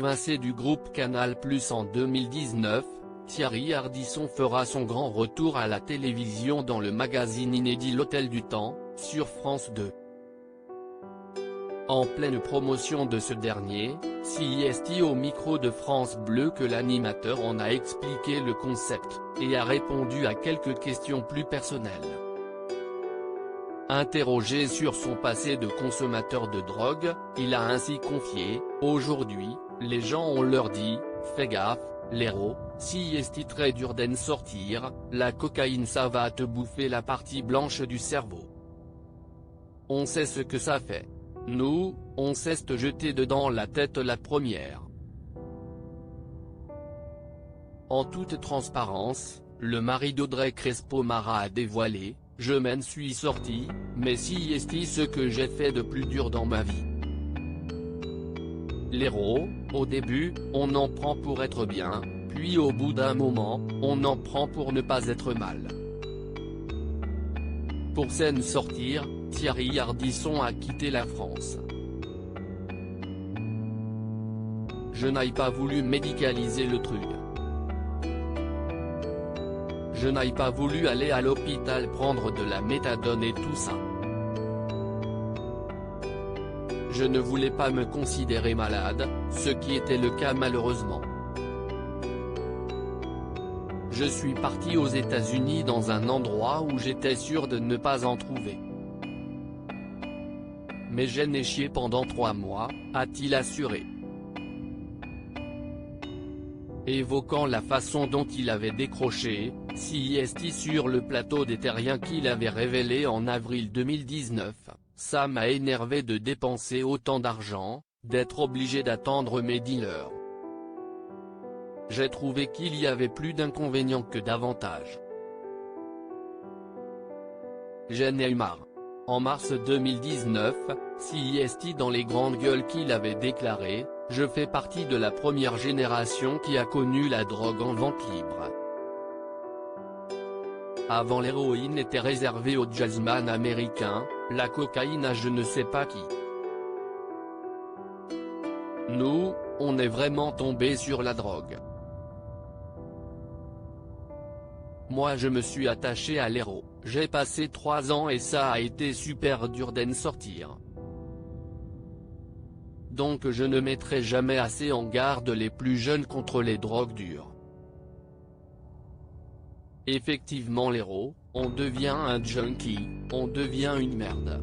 évincé du groupe Canal+ en 2019, Thierry Ardisson fera son grand retour à la télévision dans le magazine inédit L'Hôtel du Temps, sur France 2. En pleine promotion de ce dernier, CIST au micro de France Bleu que l'animateur en a expliqué le concept, et a répondu à quelques questions plus personnelles. Interrogé sur son passé de consommateur de drogue, il a ainsi confié : « Aujourd'hui, les gens on leur dit, fais gaffe, l'héros, CIST très dur d'en sortir, la cocaïne ça va te bouffer la partie blanche du cerveau. On sait ce que ça fait. Nous, on sait te jeter dedans la tête la première. » En toute transparence, le mari d'Audrey Crespo-Mara a dévoilé : « Je m'en suis sorti, mais CIST ce que j'ai fait de plus dur dans ma vie. L'héros, au début, on en prend pour être bien, puis au bout d'un moment, on en prend pour ne pas être mal. » Pour s'en sortir, Thierry Ardisson a quitté la France. « Je n'ai pas voulu médicaliser le truc. Je n'ai pas voulu aller à l'hôpital prendre de la méthadone et tout ça. Je ne voulais pas me considérer malade, ce qui était le cas malheureusement. Je suis parti aux États-Unis dans un endroit où j'étais sûr de ne pas en trouver. Mais j'en ai chié pendant 3 mois, a-t-il assuré. Évoquant la façon dont il avait décroché CIST sur le plateau des Terriens qu'il avait révélé en avril 2019, « Ça m'a énervé de dépenser autant d'argent, d'être obligé d'attendre mes dealers. J'ai trouvé qu'il y avait plus d'inconvénients que d'avantages. J'en ai eu marre. » En mars 2019, CIST dans les grandes gueules qu'il avait déclaré : « Je fais partie de la première génération qui a connu la drogue en vente libre. Avant l'héroïne était réservée aux jazzman américains, la cocaïne à je ne sais pas qui. Nous, on est vraiment tombé sur la drogue. Moi je me suis attaché à l'héros, j'ai passé 3 ans et ça a été super dur d'en sortir. Donc je ne mettrai jamais assez en garde les plus jeunes contre les drogues dures. Effectivement l'héros, on devient un junkie, on devient une merde.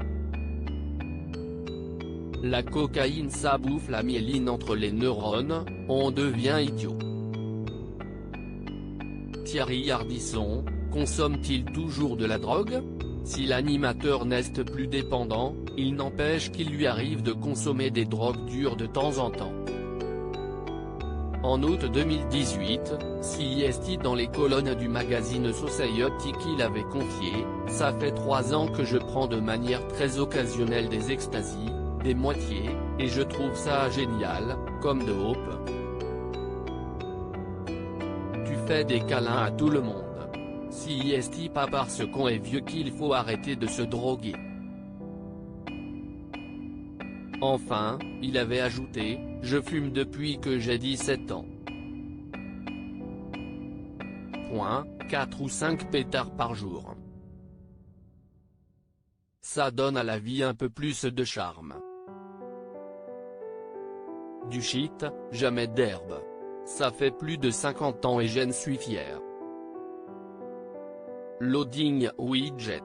La cocaïne ça bouffe la myéline entre les neurones, on devient idiot. » Thierry Ardisson, consomme-t-il toujours de la drogue ? Si l'animateur n'est plus dépendant, il n'empêche qu'il lui arrive de consommer des drogues dures de temps en temps. En août 2018, CIST dans les colonnes du magazine Society qu'il avait confié : « Ça fait 3 ans que je prends de manière très occasionnelle des extasies, des moitiés, et je trouve ça génial, comme de hope. Tu fais des câlins à tout le monde. CIST pas parce qu'on est vieux qu'il faut arrêter de se droguer. » Enfin, il avait ajouté : « Je fume depuis que j'ai 17 ans. 4 ou 5 pétards par jour. Ça donne à la vie un peu plus de charme. Du shit, jamais d'herbe. Ça fait plus de 50 ans et j'en suis fier. » Loading Widget.